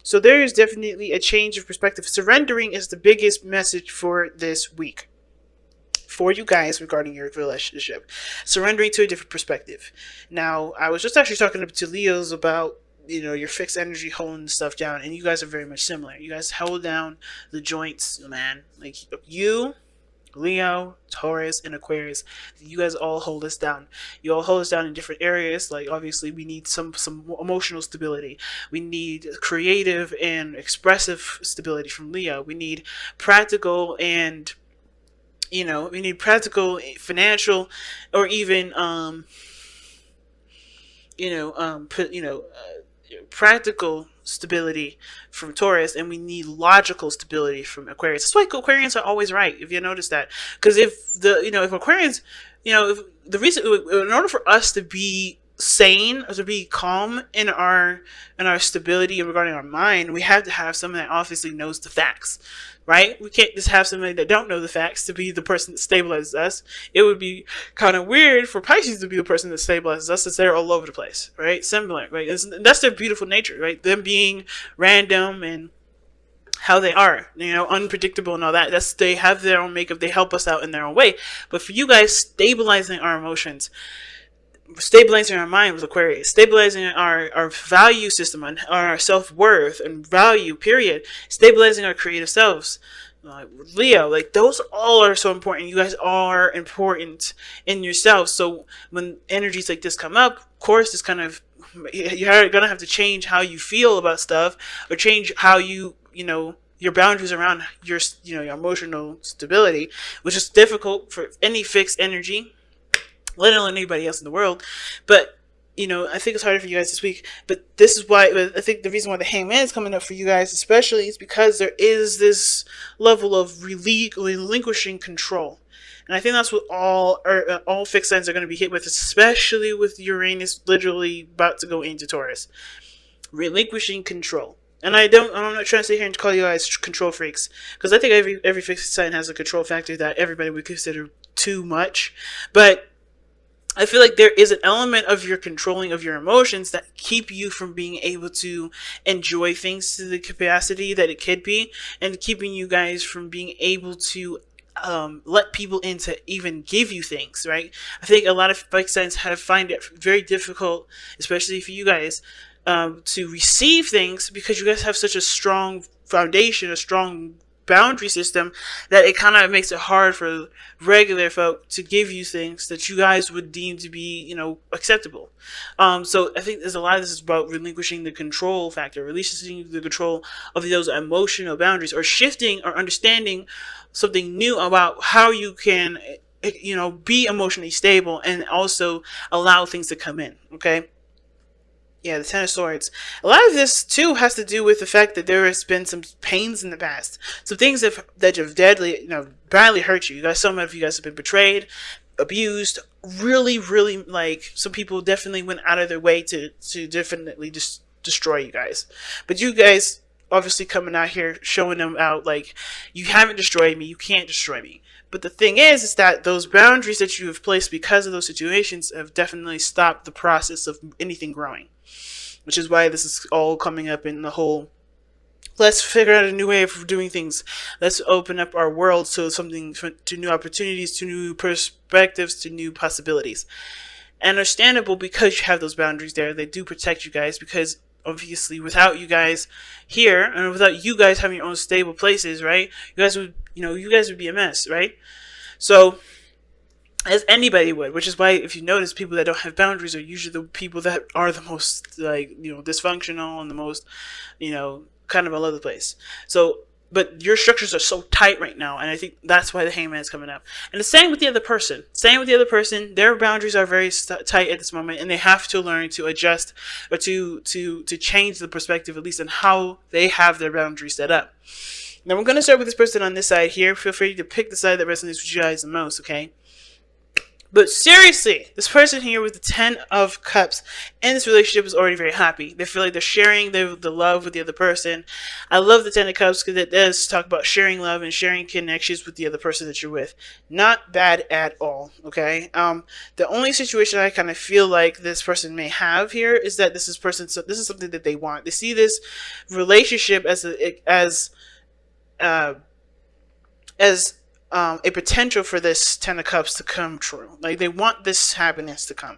So there is definitely a change of perspective. Surrendering is the biggest message for this week for you guys regarding your relationship. Surrendering to a different perspective. Now, I was just actually talking to Leos about, you know, your fixed energy holding stuff down, and you guys are very much similar. You guys hold down the joints, man. Like you, Leo, Taurus, and Aquarius, you guys all hold us down. You all hold us down in different areas. Like obviously we need some emotional stability. We need creative and expressive stability from Leo. We need practical and, you know, we need practical, financial, or even practical stability from Taurus, and we need logical stability from Aquarius. That's why Aquarians are always right, if you notice that. Because if Aquarians, if the reason, in order for us to be sane or to be calm in our stability regarding our mind, we have to have someone that obviously knows the facts, right? We can't just have somebody that don't know the facts to be the person that stabilizes us. It would be kind of weird for Pisces to be the person that stabilizes us, since they're all over the place, right? Similar, right? That's their beautiful nature, right? Them being random and how they are, unpredictable and all that. They have their own makeup. They help us out in their own way. But for you guys, stabilizing our emotions, stabilizing our mind with Aquarius, stabilizing our value system and our self-worth and value, period, stabilizing our creative selves, Leo, like those all are so important. You guys are important in yourself. So when energies like this come up, of course, it's kind of, you're gonna have to change how you feel about stuff, or change how your boundaries around your emotional stability, which is difficult for any fixed energy, let alone anybody else in the world. But I think it's harder for you guys this week. But this is why I think the reason why the Hangman is coming up for you guys especially is because there is this level of relinquishing control. And I think that's what all fixed signs are going to be hit with, especially with Uranus literally about to go into Taurus. Relinquishing control. And I'm not trying to sit here and call you guys control freaks, because I think every fixed sign has a control factor that everybody would consider too much. But I feel like there is an element of your controlling of your emotions that keep you from being able to enjoy things to the capacity that it could be, and keeping you guys from being able to let people in to even give you things, right? I think a lot of fixed signs find it very difficult, especially for you guys, to receive things, because you guys have such a strong foundation, a strong boundary system, that it kind of makes it hard for regular folk to give you things that you guys would deem to be, acceptable. So I think there's a lot of this is about relinquishing the control factor, releasing the control of those emotional boundaries, or shifting or understanding something new about how you can, be emotionally stable and also allow things to come in. Okay. Yeah, the Ten of Swords. A lot of this, too, has to do with the fact that there has been some pains in the past. Some things that have badly hurt you. Some of you guys have been betrayed, abused, really, really, some people definitely went out of their way to definitely just destroy you guys. But you guys, obviously coming out here, showing them out, you haven't destroyed me, you can't destroy me. But the thing is that those boundaries that you have placed because of those situations have definitely stopped the process of anything growing. Which is why this is all coming up in the whole, let's figure out a new way of doing things. Let's open up our world to new opportunities, to new perspectives, to new possibilities. And understandable, because you have those boundaries there. They do protect you guys, because obviously without you guys here, and without you guys having your own stable places, right? You guys would be a mess, right? So, as anybody would, which is why if you notice, people that don't have boundaries are usually the people that are the most dysfunctional and the most kind of all over the place. So, but your structures are so tight right now, and I think that's why the Hangman is coming up. And the same with the other person. Their boundaries are very tight at this moment, and they have to learn to adjust, or to change the perspective, at least on how they have their boundaries set up. Now we're going to start with this person on this side here. Feel free to pick the side that resonates with you guys the most, okay? But seriously, this person here with the 10 of Cups in this relationship is already very happy. They feel like they're sharing the love with the other person. I love the 10 of Cups because it does talk about sharing love and sharing connections with the other person that you're with. Not bad at all, okay? The only situation I kind of feel like this person may have here is that this is something that they want. They see this relationship as a potential for this 10 of Cups to come true. Like, they want this happiness to come.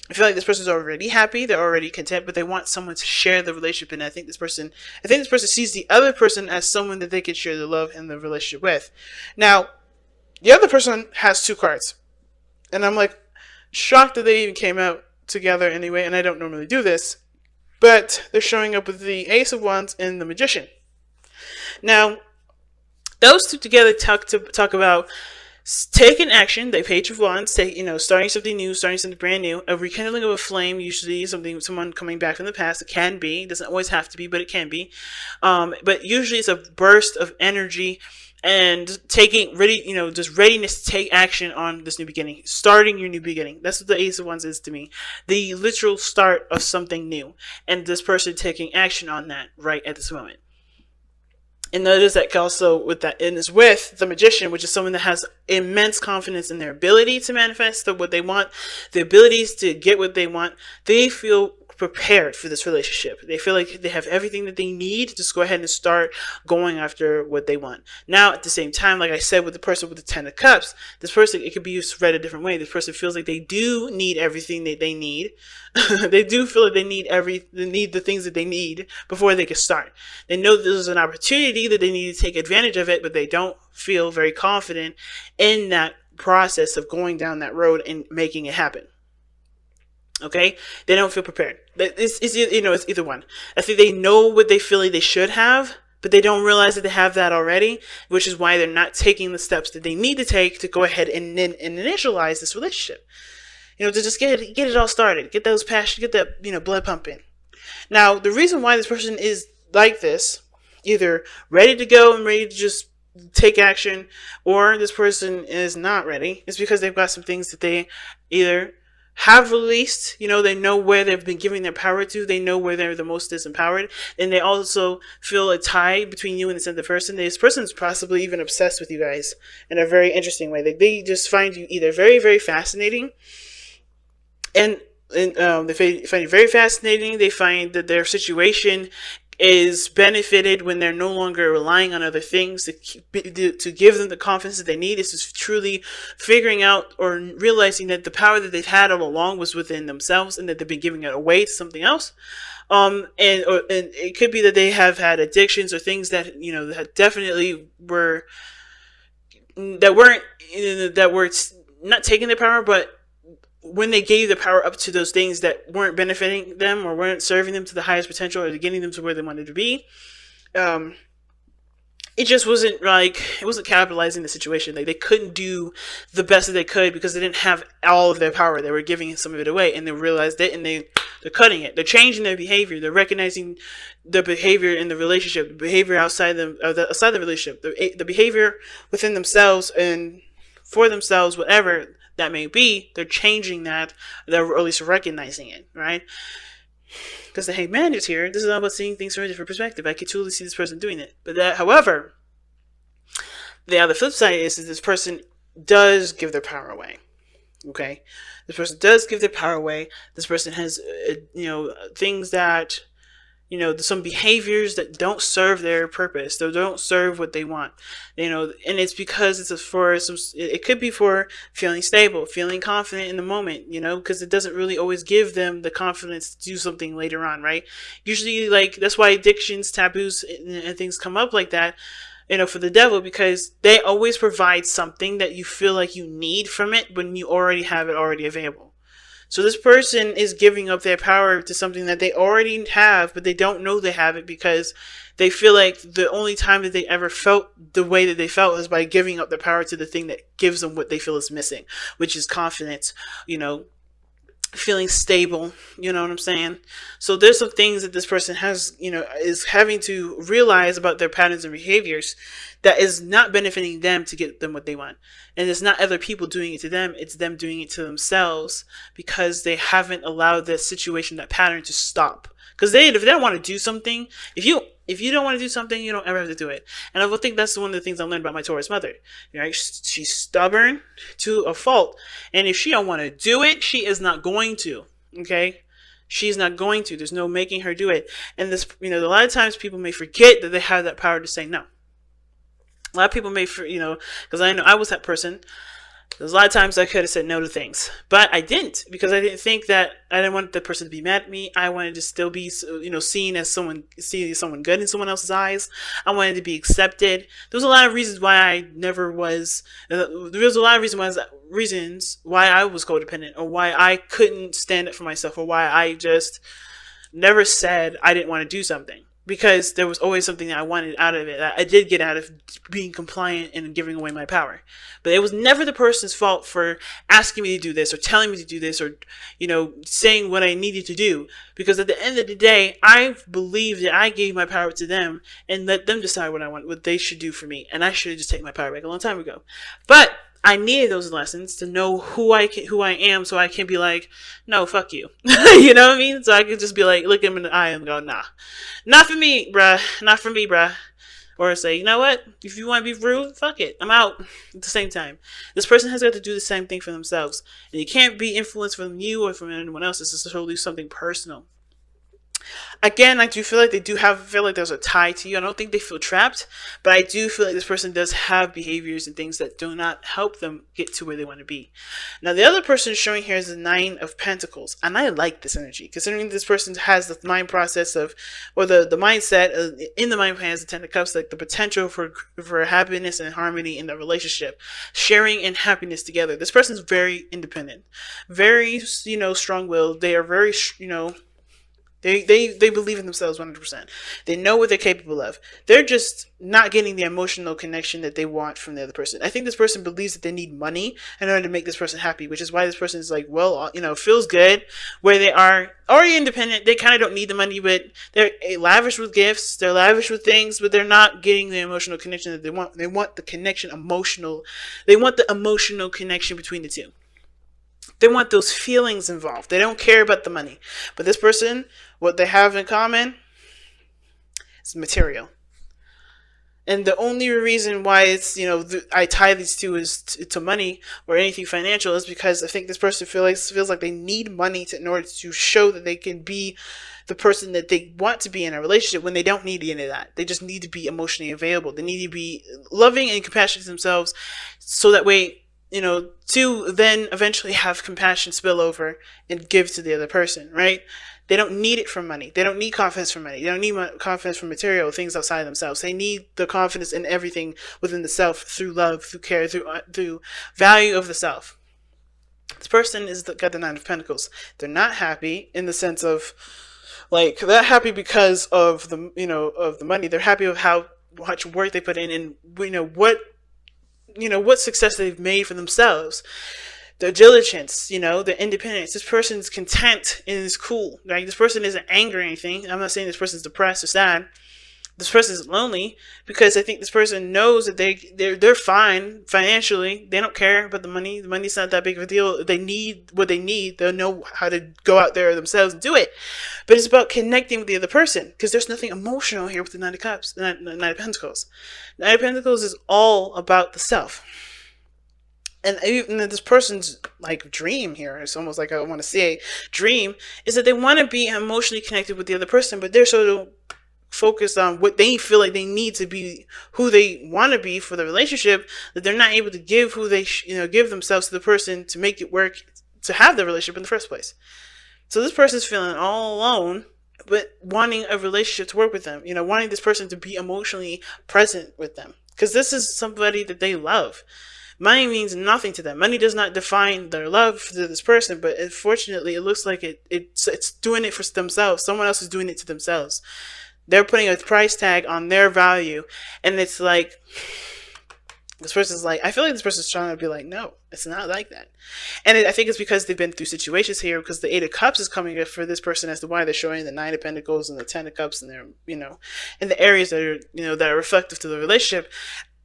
I feel like this person's already happy, they're already content, but they want someone to share the relationship. And I think this person sees the other person as someone that they can share the love and the relationship with. Now, the other person has 2 cards. And I'm like shocked that they even came out together anyway, and I don't normally do this. But they're showing up with the Ace of Wands and the Magician. Now, those two together talk about taking action. The Page of Wands, starting something new, starting something brand new, a rekindling of a flame. Usually, someone coming back from the past. It can be. It doesn't always have to be, but it can be. But usually, it's a burst of energy and just readiness to take action on this new beginning, starting your new beginning. That's what the Ace of Wands is to me. The literal start of something new, and this person taking action on that right at this moment. And notice that also with the Magician, which is someone that has immense confidence in their ability to manifest what they want, the abilities to get what they want. They feel prepared for this relationship. They feel like they have everything that they need to just go ahead and start going after what they want. Now, at the same time, like I said, with the person with the 10 of Cups, this person, it could be read a different way. This person feels like they do need everything that they need. They do feel like they need the things that they need before they can start. They know that there's an opportunity that they need to take advantage of it, but they don't feel very confident in that process of going down that road and making it happen. Okay, they don't feel prepared. It's either one. I think they know what they feel like they should have, but they don't realize that they have that already, which is why they're not taking the steps that they need to take to go ahead and initialize this relationship. To just get it all started, get those passion, get that blood pumping. Now, the reason why this person is like this, either ready to go and ready to just take action, or this person is not ready, is because they've got some things that they either have released, they know where they've been giving their power to, they know where they're the most disempowered, and they also feel a tie between you and this other person. This person's possibly even obsessed with you guys in a very interesting way. They just find you either very, very fascinating, and they find you very fascinating. They find that their situation is benefited when they're no longer relying on other things to give them the confidence that they need. This is truly figuring out or realizing that the power that they've had all along was within themselves, and that they've been giving it away to something else. And it could be that they have had addictions or things that that definitely were not taking their power, but when they gave the power up to those things that weren't benefiting them or weren't serving them to the highest potential or getting them to where they wanted to be, it just wasn't capitalizing the situation. Like, they couldn't do the best that they could because they didn't have all of their power. They were giving some of it away, and they realized it, and they're cutting it. They're changing their behavior. They're recognizing the behavior in the relationship, the behavior outside the relationship, the behavior within themselves and for themselves, whatever that may be. They're changing that, or at least recognizing it, right? Because the Hanged Man is here. This is all about seeing things from a different perspective. I could totally see this person doing it. But however, the other flip side is that this person does give their power away. Okay? This person does give their power away. This person has, things that, some behaviors that don't serve their purpose. They don't serve what they want. And it's because it could be for feeling stable, feeling confident in the moment, because it doesn't really always give them the confidence to do something later on, right? Usually, that's why addictions, taboos, and things come up like that, for the devil, because they always provide something that you feel like you need from it when you already have it already available. So this person is giving up their power to something that they already have, but they don't know they have it because they feel like the only time that they ever felt the way that they felt is by giving up their power to the thing that gives them what they feel is missing, which is confidence, feeling stable. You know what I'm saying? So there's some things that this person has, is having to realize about their patterns and behaviors that is not benefiting them to get them what they want. And it's not other people doing it to them, it's them doing it to themselves, because they haven't allowed that situation, that pattern, to stop. Because if they don't want to do something, if you don't want to do something, you don't ever have to do it. And I think that's one of the things I learned about my Taurus mother. Right? She's stubborn to a fault. And if she don't want to do it, she is not going to. Okay? She's not going to. There's no making her do it. And this, a lot of times people may forget that they have that power to say no. A lot of people may, because I know I was that person. There's a lot of times I could have said no to things, but I didn't, because I didn't think that, I didn't want the person to be mad at me. I wanted to still be, seen as someone good in someone else's eyes. I wanted to be accepted. There was a lot of reasons why I never was. There was a lot of reasons why I was codependent, or why I couldn't stand up for myself, or why I just never said I didn't want to do something. Because there was always something that I wanted out of it. I did get out of being compliant and giving away my power. But it was never the person's fault for asking me to do this, or telling me to do this, or, saying what I needed to do. Because at the end of the day, I believe that I gave my power to them and let them decide what they should do for me. And I should have just taken my power back a long time ago. But I needed those lessons to know who I am, so I can be like, no, fuck you. You know what I mean? So I can just be like, look him in the eye and go, nah, not for me, bruh. Not for me, bruh. Or say, you know what? If you want to be rude, fuck it. I'm out. At the same time, this person has got to do the same thing for themselves. And you can't be influenced from you or from anyone else. This is totally something personal. Again, I do feel like feel like there's a tie to you. I don't think they feel trapped, but I do feel like this person does have behaviors and things that do not help them get to where they want to be. Now, the other person showing here is the 9 of Pentacles, and I like this energy, considering this person has the mind process of, or the mindset in the mind plan has the 10 of Cups, like the potential for happiness and harmony in the relationship, sharing and happiness together. This person is very independent, very, strong-willed. They are very, They believe in themselves 100%. They know what they're capable of. They're just not getting the emotional connection that they want from the other person. I think this person believes that they need money in order to make this person happy, which is why this person is like, well, feels good where they are already independent. They kind of don't need the money, but they're lavish with gifts. They're lavish with things, but they're not getting the emotional connection that they want. They want the connection emotional. They want the emotional connection between the two. They want those feelings involved. They don't care about the money. But this person, what they have in common is material. And the only reason why it's, I tie these two is to money or anything financial is because I think this person feels like they need money in order to show that they can be the person that they want to be in a relationship, when they don't need any of that. They just need to be emotionally available. They need to be loving and compassionate to themselves, so that way, to then eventually have compassion spill over and give to the other person, right? They don't need it from money. They don't need confidence from money. They don't need confidence from material things outside themselves. They need the confidence in everything within the self, through love, through care, through value of the self. This person got the 9 of Pentacles. They're not happy in the sense of, like, they're happy because of the, of the money. They're happy with how much work they put in, and what success they've made for themselves, their diligence, their independence. This person's content and is cool. Right? This person isn't angry or anything. I'm not saying this person's depressed or sad. This person's lonely because I think this person knows that they're fine financially. They don't care about the money. The money's not that big of a deal. They need what they need. They'll know how to go out there themselves and do it. But it's about connecting with the other person, because there's nothing emotional here with the 9 of Cups, the 9 of Pentacles. The 9 of Pentacles is all about the self. And even this person's like dream here, it's almost like I want to say dream, is that they want to be emotionally connected with the other person, but they're so focused on what they feel like they need to be, who they want to be for the relationship, that they're not able to give who they give themselves to the person to make it work, to have the relationship in the first place. So this person's feeling all alone, but wanting a relationship to work with them, wanting this person to be emotionally present with them, because this is somebody that they love. Money means nothing to them. Money does not define their love for this person, but unfortunately it looks like it's doing it for themselves. Someone else is doing it to themselves. They're putting a price tag on their value, and it's like, This person's like, I feel like this person's trying to be like, no, it's not like that. And I think it's because they've been through situations here, because the Eight of Cups is coming up for this person as to why they're showing the Nine of Pentacles and the Ten of Cups, and they're, in the areas that are, that are reflective to the relationship.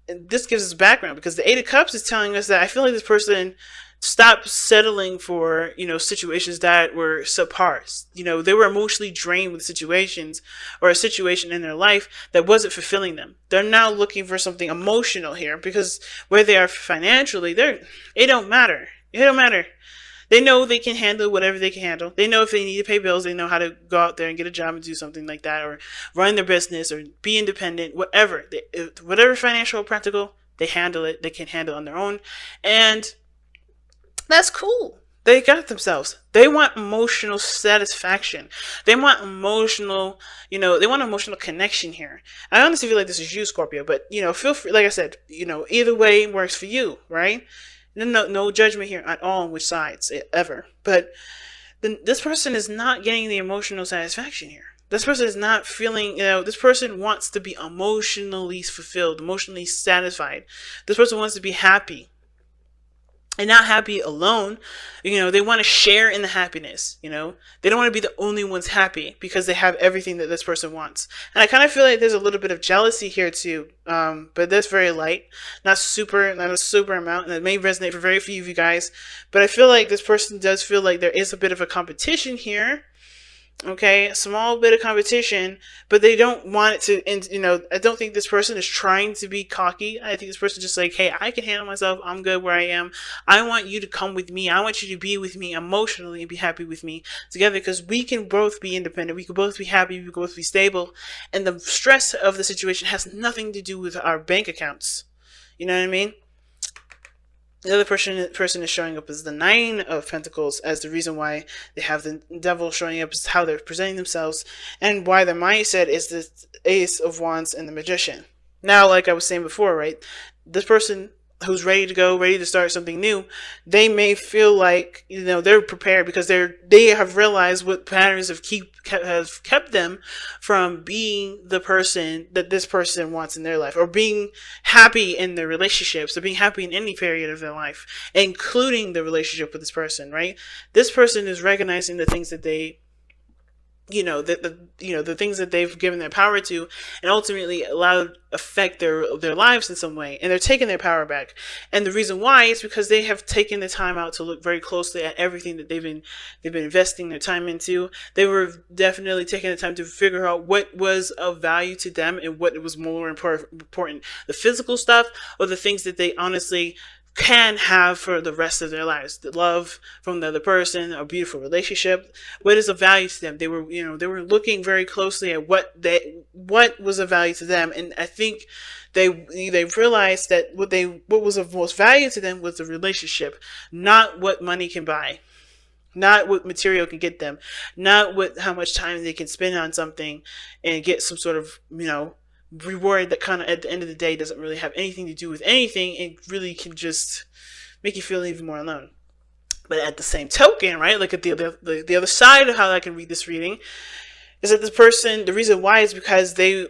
And this gives us background, because the Eight of Cups is telling us that I feel like this person stopped settling for, situations that were subpar. They were emotionally drained with situations, or a situation in their life that wasn't fulfilling them. They're now looking for something emotional here, because where they are financially, it don't matter. It don't matter. They know they can handle whatever they can handle. They know if they need to pay bills, they know how to go out there and get a job and do something like that, or run their business, or be independent, whatever. Whatever financial or practical, they handle it. They can handle it on their own. And that's cool. They got themselves. They want emotional satisfaction. They want emotional, they want emotional connection here. I honestly feel like this is you, Scorpio, but, feel free, like I said, either way works for you, right? No judgment here at all on which sides, ever. But this person is not getting the emotional satisfaction here. This person is not feeling, this person wants to be emotionally fulfilled, emotionally satisfied. This person wants to be happy. And not happy alone. They want to share in the happiness. They don't want to be the only ones happy, because they have everything that this person wants. And I kind of feel like there's a little bit of jealousy here too. But that's very light, not a super amount. And it may resonate for very few of you guys. But I feel like this person does feel like there is a bit of a competition here. Okay, a small bit of competition, but they don't want it to, and I don't think this person is trying to be cocky. I think this person is just like, hey, I can handle myself. I'm good where I am. I want you to come with me. I want you to be with me emotionally and be happy with me together, because we can both be independent. We can both be happy. We can both be stable. And the stress of the situation has nothing to do with our bank accounts. You know what I mean? The other person is showing up as the Nine of Pentacles, as the reason why they have the Devil showing up as how they're presenting themselves, and why their mindset is the Ace of Wands and the Magician. Now, like I was saying before, right, this person who's ready to go, ready to start something new, they may feel like, they're prepared, because they have realized what patterns have kept them from being the person that this person wants in their life, or being happy in their relationships, or being happy in any period of their life, including the relationship with this person, right? This person is recognizing the things that they, the things that they've given their power to, and ultimately allowed affect their lives in some way, and they're taking their power back. And the reason why is because they have taken the time out to look very closely at everything that they've been investing their time into. They were definitely taking the time to figure out what was of value to them and what was more important, the physical stuff, or the things that they honestly can have for the rest of their lives. The love from the other person, a beautiful relationship, what is of value to them. They were looking very closely at what was of value to them, and I think they realized that what was of most value to them was the relationship, not what money can buy, not what material can get them, not how much time they can spend on something and get some sort of reward that kind of at the end of the day doesn't really have anything to do with anything, and really can just make you feel even more alone. But at the same token, right, look at the other side of how I can read this reading, is that this person, the reason why is because they,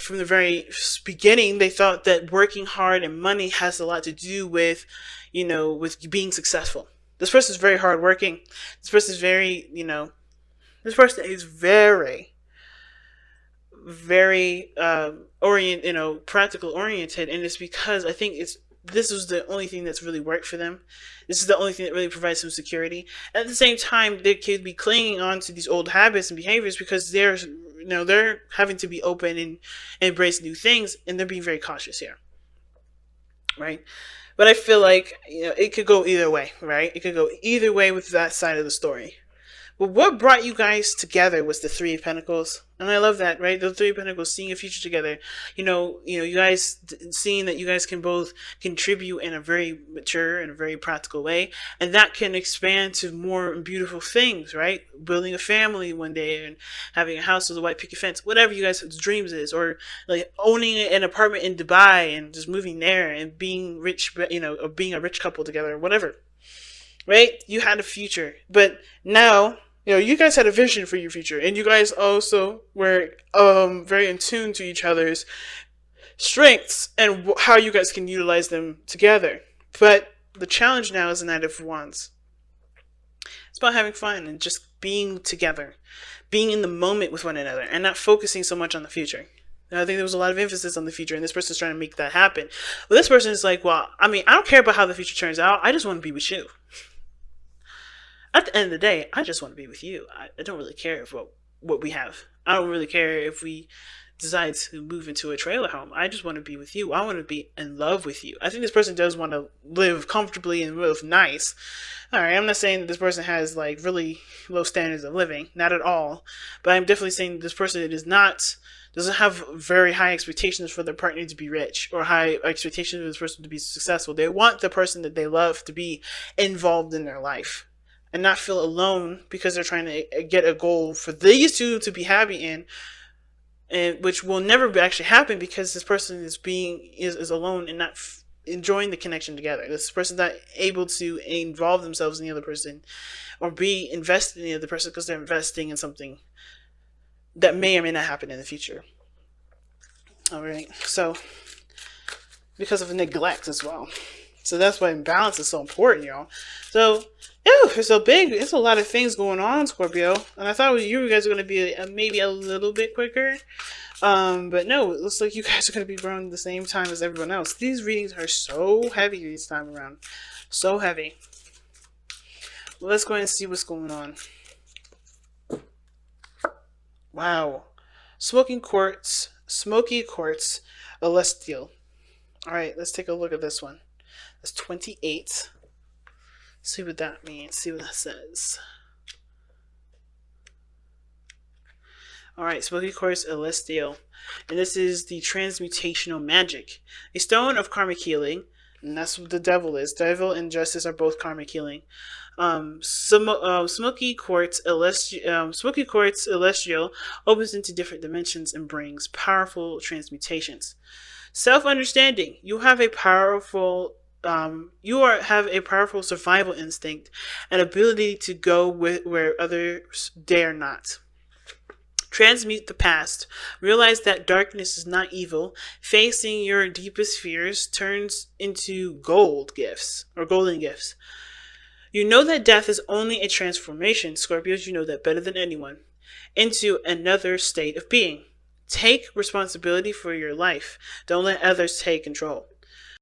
from the very beginning, they thought that working hard and money has a lot to do with, with being successful. This person is very hardworking. This person is very, very practical oriented, and it's because I think this was the only thing that's really worked for them. This is the only thing that really provides some security. At the same time, they could be clinging on to these old habits and behaviors because they're having to be open and embrace new things, and they're being very cautious here, right? But I feel like it could go either way, right? It could go either way with that side of the story. But what brought you guys together was the Three of Pentacles. And I love that, right? The Three of Pentacles, seeing a future together. You guys seeing that you guys can both contribute in a very mature and a very practical way. And that can expand to more beautiful things, right? Building a family one day and having a house with a white picket fence. Whatever you guys' dreams is. Or like owning an apartment in Dubai and just moving there and being rich, or being a rich couple together or whatever. Right? You had a future. But now, you guys had a vision for your future. And you guys also were very in tune to each other's strengths and how you guys can utilize them together. But the challenge now is the Knight of Wands. It's about having fun and just being together, being in the moment with one another, and not focusing so much on the future. And I think there was a lot of emphasis on the future, and this person's trying to make that happen. But this person is like, well, I mean, I don't care about how the future turns out. I just want to be with you. At the end of the day, I just want to be with you. I don't really care if what we have. I don't really care if we decide to move into a trailer home. I just want to be with you. I want to be in love with you. I think this person does want to live comfortably and live nice. All right, I'm not saying that this person has like really low standards of living, not at all. But I'm definitely saying that this person doesn't have very high expectations for their partner to be rich or high expectations for this person to be successful. They want the person that they love to be involved in their life and not feel alone because they're trying to get a goal for these two to be happy in, and which will never actually happen because this person is alone and not enjoying the connection together. This person's not able to involve themselves in the other person or be invested in the other person because they're investing in something that may or may not happen in the future. All right, so because of neglect as well. So that's why balance is so important, y'all. So, it's a lot of things going on, Scorpio. And I thought you guys were going to be maybe a little bit quicker. But no, it looks like you guys are going to be around the same time as everyone else. These readings are so heavy this time around. So heavy. Well, let's go ahead and see what's going on. Wow. Smoky quartz, celestial. All right, let's take a look at this one. That's 28. See what that means. See what that says. All right, smoky quartz, celestial, and this is the transmutational magic, a stone of karmic healing, and that's what the devil is. Devil and justice are both karmic healing. Smoky quartz celestial opens into different dimensions and brings powerful transmutations. Self-understanding. You have a powerful survival instinct and ability to go where others dare not. Transmute the past. Realize that darkness is not evil. Facing your deepest fears turns into golden gifts. You know that death is only a transformation, Scorpios, you know that better than anyone, into another state of being. Take responsibility for your life. Don't let others take control.